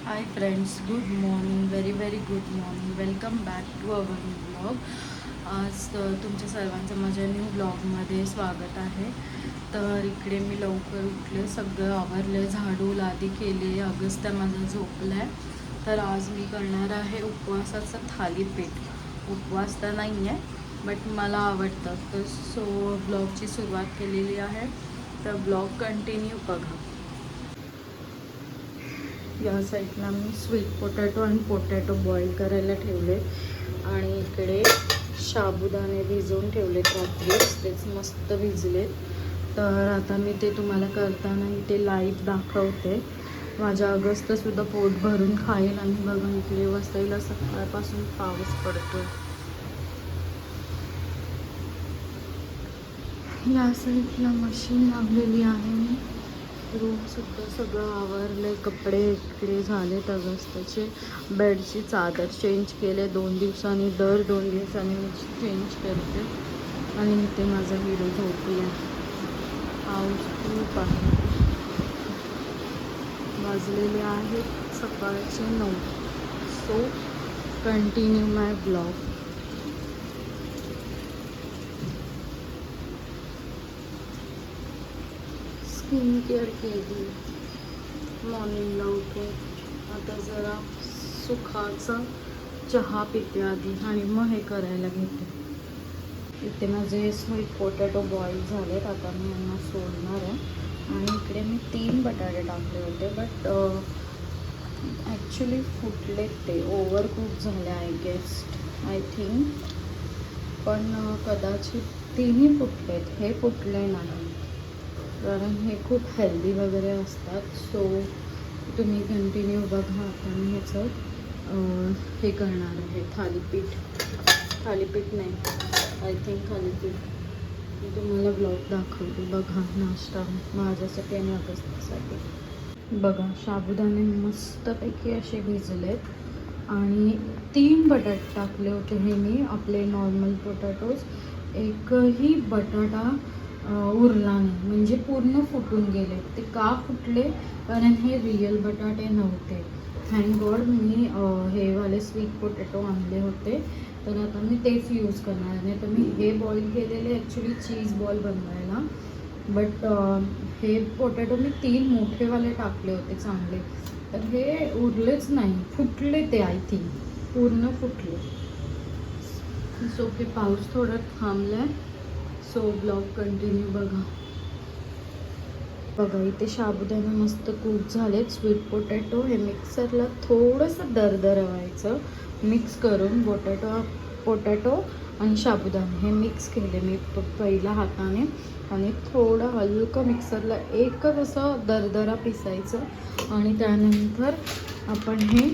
High friends, good morning, very good morning. Welcome back to our new blog. आज तुमच्या सर्वांचं माझ्या new ब्लॉगमध्ये स्वागत आहे. तर इकडे मी लवकर उठले, सगळं आवरले, झाडू लादी केले. अगस्त्या माझा झोपला आहे. तर आज मी करणार आहे उपवासाचं थालीपीठ. उपवास तर नाही आहे, बट मला आवडतं. तर ब्लॉगची सुरुवात केलेली आहे. तर ब्लॉग कंटिन्यू बघा. या साईडला मी स्वीट पोटॅटो आणि पोटॅटो बॉईल करायला ठेवले आणि इकडे साबुदाणे भिजवून ठेवलेत रात्रीच. तेच मस्त भिजलेत. तर आता मी ते तुम्हाला करताना इथे लाईव्ह दाखवते. माझ्या अगस्त्यसुद्धा पोट भरून खाईल. आणि बघा इकडे वसईला सकाळपासून पाऊस पडतो. या साईडला मशीन लावलेली आहे मी. रूमसुद्धा सगळं आवरले, कपडे इकडे झालेत अगस्त्याचे. बेडची चादर चेंज केले 2 दिवसांनी, दर 2 दिवसांनी मी चेंज करते. आणि इथे माझा हिरो झोपला. पाऊस खूप आहे. वाजलेले आहेत सकाळचे 9. सो कंटिन्यू माय ब्लॉग. स्किन केअर केली मॉर्निंगला उठून. आता जरा सुखाचा चहा पिते आधी आणि मग हे करायला घेते. इथे माझे स्वीट पोटॅटो बॉईल झालेत. आता मी यांना सोडणार आहे. आणि इकडे मी 3 बटाटे टाकले होते, बट ॲक्च्युली फुटलेत. ते ओव्हर कुक झाले आय थिंक. पण कदाचित 3ही फुटलेत, हे फुटले नाही. कारण हे खूप हेल्दी वगैरे असतात. सो तुम्ही कंटिन्यू बघा. आता मी ह्याचं हे करणार आहे थालीपीठ नाही, आय थिंक थालीपीठ. मी तुम्हाला ब्लॉग दाखवते. बघा नाश्ता माझ्यासाठी आणि अगस्त्यासाठी. बघा साबुदाणे मस्तपैकी असे भिजलेत. आणि 3 बटाटे टाकले होते हे मी, आपले नॉर्मल पोटॅटोज. एकही बटाटा उरला नाही, म्हणजे पूर्ण फुटून गेले. ते का फुटले? कारण हे रिअल बटाटे नव्हते. थँक गॉड मी हे वाले स्वीट पोटॅटो आणले होते. तर आता मी तेच यूज करणार. नाही तर मी हे बॉईल केलेले ॲक्च्युली चीज बॉल बनवायला. बट हे पोटॅटो मी 3 मोठेवाले टाकले होते चांगले. तर हे उरलेच नाही, फुटले ते. आय थिंक पूर्ण फुटले. सो की पाऊस थोडा थांबला आहे. सो ब्लॉग कंटिन्यू बघा. इथे साबुदाणा मस्त कुक झालेत. स्वीट पोटॅटो हे मिक्सरला थोडंसं दरदरं व्हायचं. मिक्स करून पोटॅटो आणि साबुदाणे हे मिक्स केले मी पहिला हाताने. आणि थोडं हलकं मिक्सरला एकच असं दरदरा पिसायचं. आणि त्यानंतर आपण हे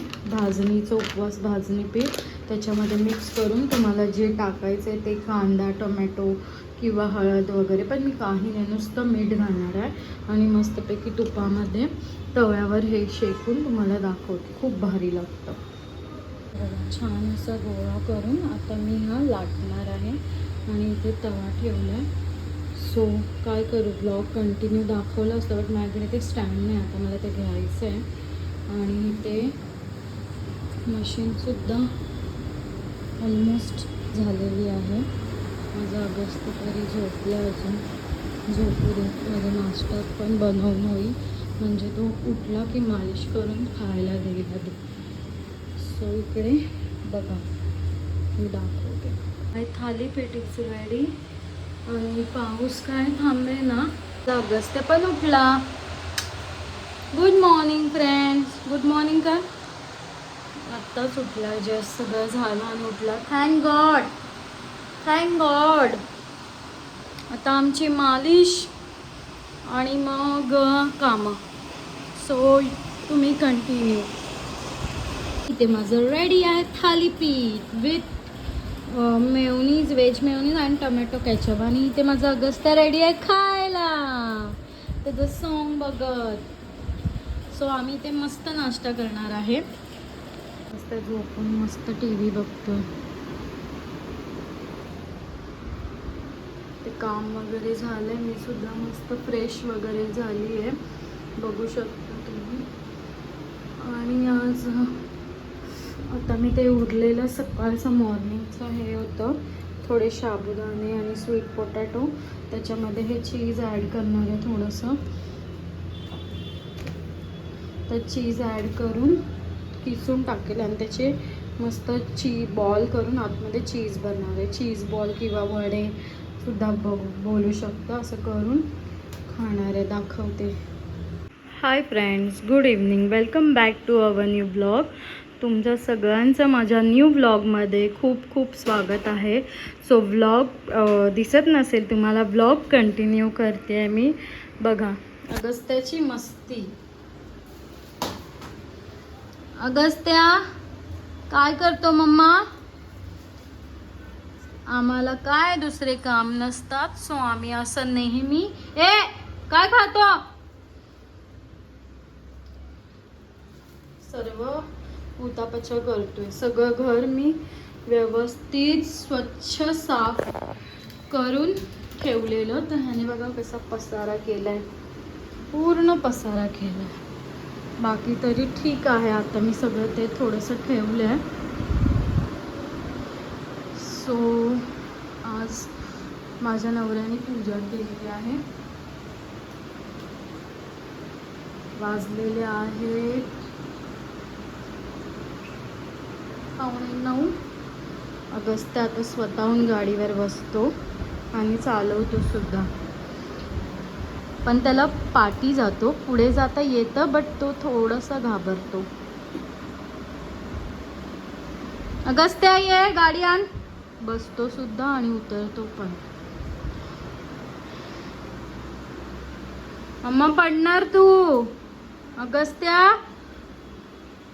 उपवास भाजणी पीठ त्याच्यामध्ये मिक्स करून तुम्हाला जे टाकायचं आहे ते कांदा, टोमॅटो किंवा हळद वगैरे, पण मी काही नाही, नुसतं मीठ घालणार आहे. आणि मस्तपैकी तुपामध्ये तव्यावर हे शेकून तुम्हाला दाखवते. खूप भारी लागतं. छान असा गोळा करून आता मी हा लाटणार आहे. आणि इथे तवा ठेवला आहे. सो काय करू, ब्लॉग कंटिन्यू दाखवलं असतं, बट माझ्याकडे ते स्टँड नाही. आता मला ते घ्यायचं आहे. आणि ते मशीनसुद्धा ऑलमोस्ट झालेली आहे. माझा अगस्त तरी झोपला, अजून झोपू दे. माझा नाश्ता पण बनवून होईल, म्हणजे तो उठला की मालिश करून खायला देईल आधी. सो इकडे बघा मी दाखवते. काय थालीपीठ इज रेडी. आणि पाऊस काय थांबे ना. अगस्त पण उठला. Good morning friends. Good morning का आत्ताच उठला. जस्ट सगळं झालं आणि उठला. Thank God. आता आमची मालिश आणि मग कामं. सो तुम्ही कंटिन्यू. इथे माझं रेडी आहे thalipeeth with mayonnaise, veg mayonnaise आणि टोमॅटो केचप. आणि इथे माझं अगस्त्या रेडी आहे खायला त्याचं सॉन्ग बघत. सो आम्ही इथे मस्त नाश्ता करणार आहे. मस्त झोपून मस्त TV बघतो. ते काम वगैरे झालं आहे. मी सुद्धा मस्त फ्रेश वगैरे झाली आहे, बघू शकता तुम्ही. आणि मी ते उरलेलं सकाळचं मॉर्निंगचं हे होतं, थोडे साबुदाणे आणि स्वीट पोटॅटो, त्याच्यामध्ये हे चीज ॲड करणार आहे थोडंसं. तर चीज ॲड करून किसून टाकेल आणि त्याचे मस्त बॉल करून आतमध्ये चीज बनणार आहे. चीज बॉल किंवा वडे सुद्धा बोलू शकता, असं करून खाणार आहे, दाखवते. Hi friends, good evening, welcome back to our new blog. तुमच्या सगळ्यांचं माझ्या न्यू ब्लॉगमध्ये खूप खूप स्वागत आहे. सो व्लॉग दिसत नसेल तुम्हाला, ब्लॉग कंटिन्यू करते आहे मी. बघा अगस्त्याची मस्ती. अगस्त्या काय करतो मम्मा? आम्हाला काय दुसरे काम नसतात, सो आम्ही असं नेहमी काय खातो सर्व उतापचा करतोय. सगळं घर मी व्यवस्थित स्वच्छ साफ करून ठेवलेलं. तर ह्याने बघा कसा पसारा केलाय, पूर्ण पसारा केलाय. बाकी तरी ठीक आहे. आता मी सगळं ते थोडंसं ठेवलंय. सो आज माझ्या नवऱ्याने पूजा केलेली आहे. वाजलेले आहेत 8:45. अगस्त्या आता स्वतःहून गाडीवर बसतो आणि चालवतो सुद्धा, पण त्याला पाठी जातो, पुढे जाता येतं, बट तो थोडासा घाबरतो. अगस्त्या ये, गाडी आण. बसतो सुद्धा आणि उतरतो पण. मम्मा पडणार तू. अगस्त्या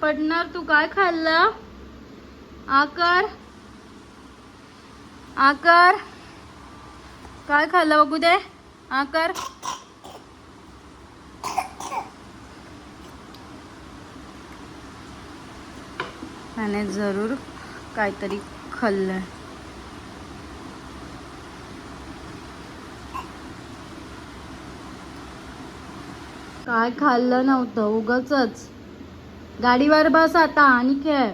पडणार तू. काय खाल्लं? आकर आकर काय खाल्लं बघू दे. आकर. त्याने जरूर काहीतरी खाल्लंय. काय खाल्लं नव्हतं, उगाचच. गाडीवर बस आता आणि खेळ.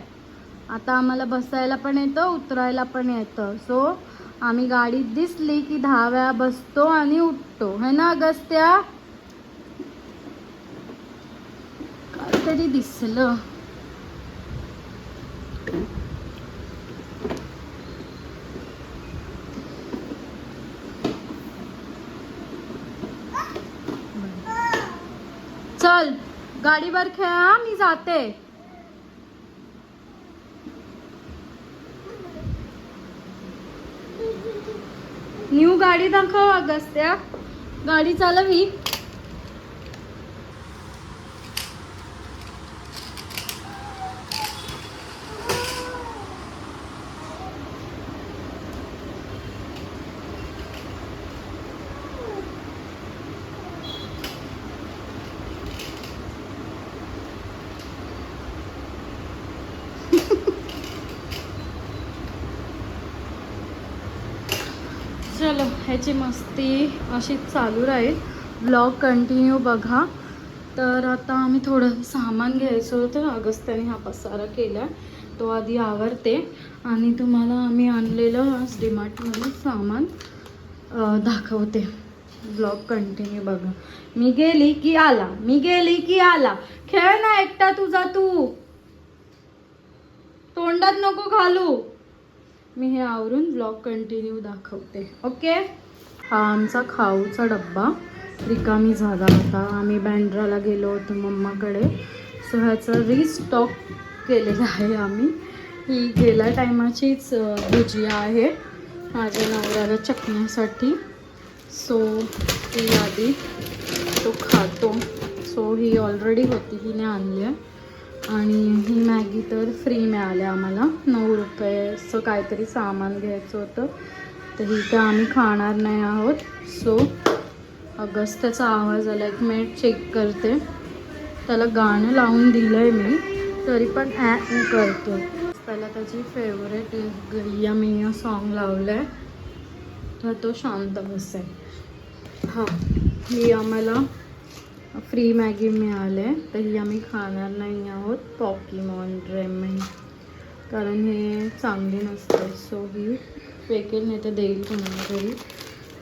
आता आम्हाला बसायला पण येतं, उतरायला पण येतं. सो आम्ही गाडीत दिसली की 10 वेळा बसतो आणि उठतो, है ना अगस्त्या? काहीतरी दिसलं. चल गाडीवर खेळा, मी जाते. न्यू गाडी दाखव अगस्त्या. गाडी चालवी. चलो, ह्याची मस्ती अशीच चालू राहील. ब्लॉग कंटिन्यू बघा. तर आता आम्ही थोडं सामान घ्यायचं होतं. अगस्त्याने हा पसारा केला, तो आधी आवरते आणि तुम्हाला आम्ही आणलेलं आज डीमार्टमध्ये सामान दाखवते. ब्लॉग कंटिन्यू बघा. मी गेली की आला, मी गेली की आला. खेळ ना एकटा तुझा तू, तोंडात नको घालू. मी हे आवरून ब्लॉग कंटिन्यू दाखवते. ओके. हा आमचा खाऊचा डब्बा रिकामी झाला होता. आम्ही बँड्राला गेलो होतो मम्माकडे, सो ह्याचं रिस्टॉक केलेलं आहे आम्ही. ही गेल्या टायमाचीच भुजिया आहे माझ्या नवऱ्याला चकण्यासाठी. सो ती आधी तो खातो. सो ही ऑलरेडी होती, हिने आणली आहे. आणि ही मॅगी तर फ्री मिळाली आम्हाला. 9 रुपयाचं काहीतरी सामान घ्यायचं होतं, तर ही तर आम्ही खाणार नाही आहोत. सो अगस्त्याचा आवाज आला, 1 मिनिट चेक करते. त्याला गाणं लावून दिलं आहे मी, तरी पण करतो. त्याला त्याची फेवरेट गैया मैया सॉन्ग लावलं आहे, तर तो शांत बसेल. हां, ही आम्हाला फ्री मॅगी मिळाले, तर ही आम्ही खाणार नाही आहोत. पॉकीमॉन रेमेन कारण हे चांगली नसते. सो ही फेकेल नाही तर देईल कोणाला तरी.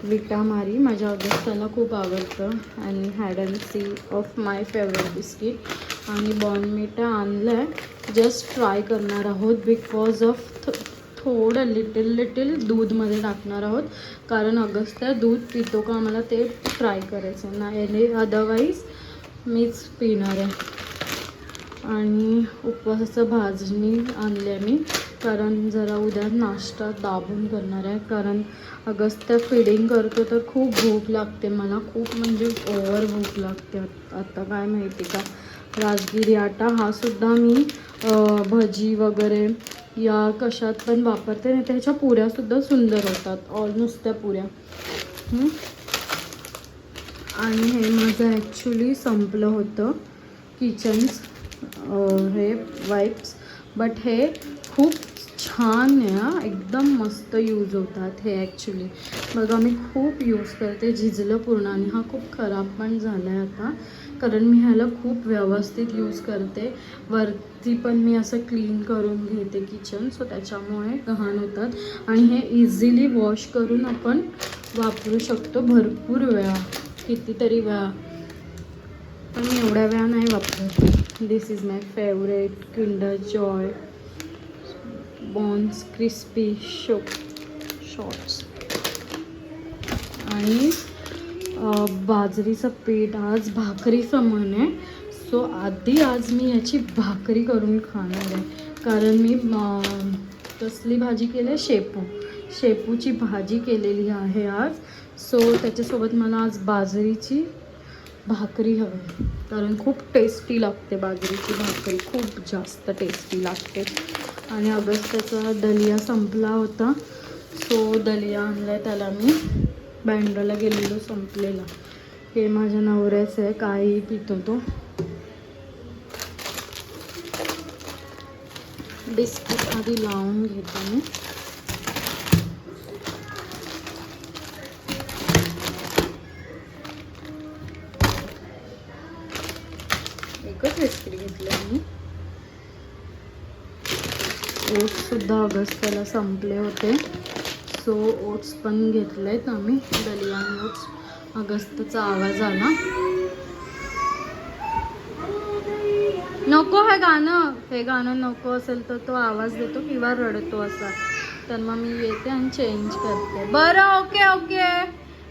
विटामारी माझ्या अगस्त्याला खूप आवडतं आणि hide and seek of my favourite biscuit. आणि बॉर्नव्हिटा आणलं आहे, जस्ट ट्राय करणार आहोत बिकॉज ऑफ थोडं लिटिल दूधमध्ये टाकणार आहोत, कारण अगस्त्या दूध पितो का मला ते ट्राय करायचं ना याने, अदरवाईज मीच पिणार आहे. आणि उपवासाचं भाजणी आणले मी, कारण जरा उद्या नाश्ता दाबून करणार आहे, कारण अगस्त्या फिडिंग करतो तर खूप भूक लागते मला, खूप म्हणजे ओव्हर भूक लागते. आता काय माहिती का, राजगिरी आटा हा सुद्धा मी भजी वगैरे या कशात पण वापरते, नाही त्याच्या पुऱ्यासुद्धा सुंदर होतात, नुसत्या पुऱ्या. आणि हे माझं ॲक्च्युली संपलं होतं किचन्स हे वाईप्स, बट हे खूप छान आहे, एकदम मस्त यूज होतात हे ॲक्च्युली. बघा मी खूप यूज करते, झिजलं पूर्ण आणि हा खूप खराब पण झाला आहे आता, कारण मी ह्याला खूप व्यवस्थित यूज करते. वरती पण मी असं क्लीन करून घेते किचन, सो त्याच्यामुळे घाण होतात. आणि हे इझिली वॉश करून आपण वापरू शकतो भरपूर वेळा, कितीतरी वेळा, पण मी एवढ्या वेळा नाही वापरत. This is my favourite Kinder Joy bons crispy shorts. आणि बाजरीचं पीठ, आज भाकरीचं मन आहे, सो आधी आज मी याची भाकरी करून खाणार आहे, कारण मी कसली भाजी केली आहे, शेपूची भाजी केलेली आहे आज. सो त्याच्यासोबत मला आज बाजरीची भाकरी हवी, कारण खूप टेस्टी लागते बाजरीची भाकरी, खूप जास्त टेस्टी लागते. आणि अगस्त्याचा दलिया संपला होता, सो दलिया आणला आहे त्याला मी, बँड्राला गेलेलो संपलेला. हे माझ्या नवऱ्याचं आहे, काही पितो तो. बिस्किट आधी लावून घेतो मी. एकच बिस्किट घेतलं मी. ओट्ससुद्धा अगस्त्याला संपले होते, सो ओट्स पण घेतलेत आम्ही, दलिया ओट्स. अगस्त्याचा आवाज आला, नको हे गाणं नको असेल तर तो आवाज देतो किंवा रडतो असा, तर मग मी येते आणि चेंज करते. बरं, ओके,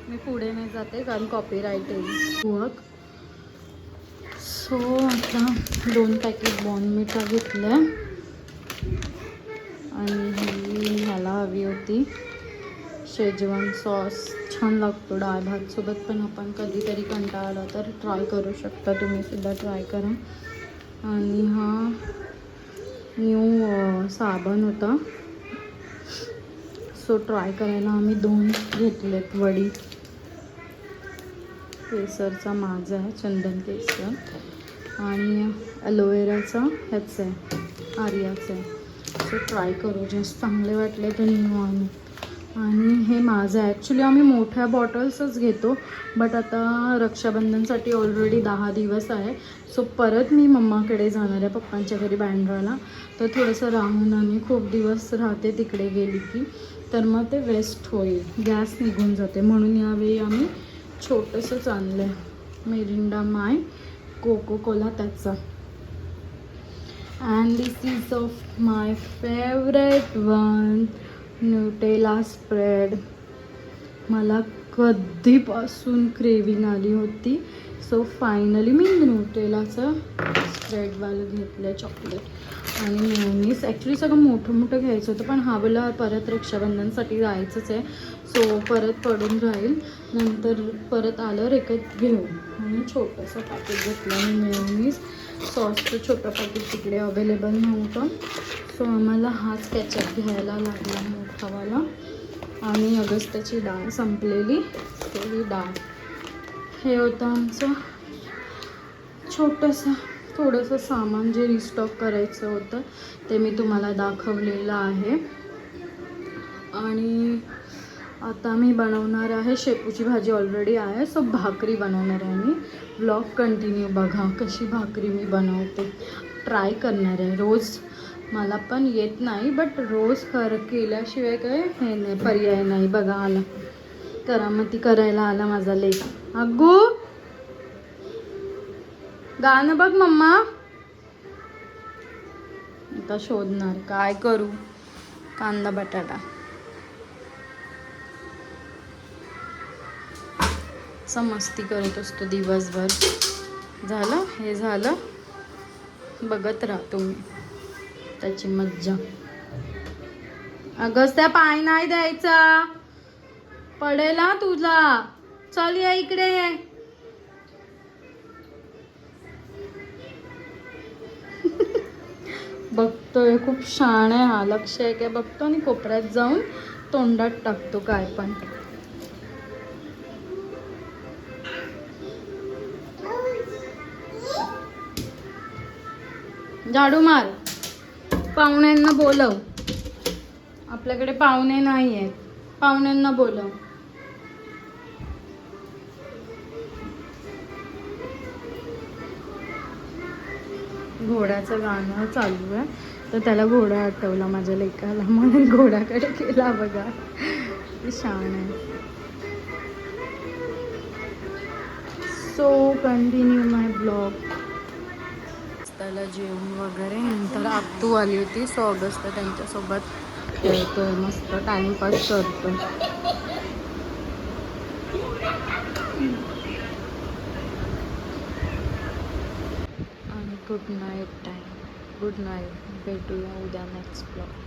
मी पुढे नाही जाते कारण कॉपीराईट येईल. सो आता 2 पॅकेट बॉर्नव्हिटा घेतले आणि ही ह्याला हवी होती शेजवान सॉस, छान लागतो डाळ भात सोबत, पण आपण कधीतरी कंटाळा तर ट्राय करू शकता, तुम्ही सुद्धा ट्राय करा. आणि हा न्यू साबण होता, सो ट्राय करायला आम्ही 2 घेतलेत. वडी केसरचा माझा आहे, चंदन केसर, आणि ॲलोवेराचा ह्याचं आहे, आर्याचं आहे. सो ट्राय करू, जास्त चांगले वाटले तर न्यू आणू. आणि हे माझं आहे, ॲक्च्युली आम्ही मोठ्या बॉटल्सच घेतो, बट आता रक्षाबंधनसाठी ऑलरेडी 10 दिवस आहे, सो परत मी मम्माकडे जाणार आहे, पप्पांच्या घरी बँड्राला, तर थोडंसं राहून आणि खूप दिवस राहते तिकडे गेली की, तर मग ते वेस्ट होईल, गॅस निघून जाते, म्हणून यावेळी आम्ही छोटंसंच आणलं आहे, मिरिंडा माय कोको कोला त्याचा. And this is of my favourite one, Nutella spread. मला कधीपासून क्रेविंग आली होती, सो फायनली मी न्यूटेलाचं स्प्रेडवालं घेतलं आहे चॉकलेट. आणि मेयोनीज ॲक्च्युली सगळं मोठं घ्यायचं होतं, पण हा मला परत रक्षाबंधनसाठी जायचंच आहे, सो परत पडून राहील, नंतर परत आल्यावर एकच घेऊ. आणि छोटंसं पॅकेट घेतलं आणि मेयोनीज सॉसचं छोटं पॅकेट तिकडे अवेलेबल नव्हतं, सो आम्हाला हाच कॅचअप घ्यायला लागला मोठावाला. आणि अगस्त्याची डाळ संपलेली, ही डाळ. हे होतं आमचं छोटंसं थोडंसं सामान जे रिस्टॉक करायचं होतं, ते मी तुम्हाला दाखवलेलं आहे. आणि आता मी बनवणार आहे शेपूची भाजी, ऑलरेडी आहे, सो भाकरी बनवणार आहे मी. ब्लॉग कंटिन्यू बघा कशी भाकरी मी बनवते. ट्राय करणार आहे रोज. मला पण येत नाही बट रोज केल्याशिवाय काय हे नाही, पर्याय नाही. बघा आला करामती करायला आला माझा लेक. अग्गू गाणं बघ मम्मा. आता शोधणार काय करू. कांदा बटाटा असं मस्ती करत असतो दिवसभर. झालं हे झालं, बघत राहा तुम्ही त्याची मज्जा. अगं त्या पाय नाही द्यायचा, पडेल हा तुला. चल या इकडे. बघतोय खूप शाण आहे हा. लक्ष आहे काय बघतो आणि कोपऱ्यात जाऊन तोंडात टाकतो काय पण. झाडू मार. पाहुण्यांना बोलव. आपल्याकडे पाहुणे नाही आहेत, पाहुण्यांना बोलव. घोड्याचं गाणं चालू आहे तर त्याला घोडा आठवला माझ्या लेकाला, म्हणून घोड्याकडे गेला. बघा किती छान आहे. सो कंटिन्यू माय ब्लॉग. त्याला जेवण वगैरे नंतर आत्तू आली होती, सो ऑगस्ट त्यांच्यासोबत खेळतोय, मस्त टाइमपास करतो. आणि good night time. Good night. भेटूया उद्या नेक्स्ट ब्लॉग.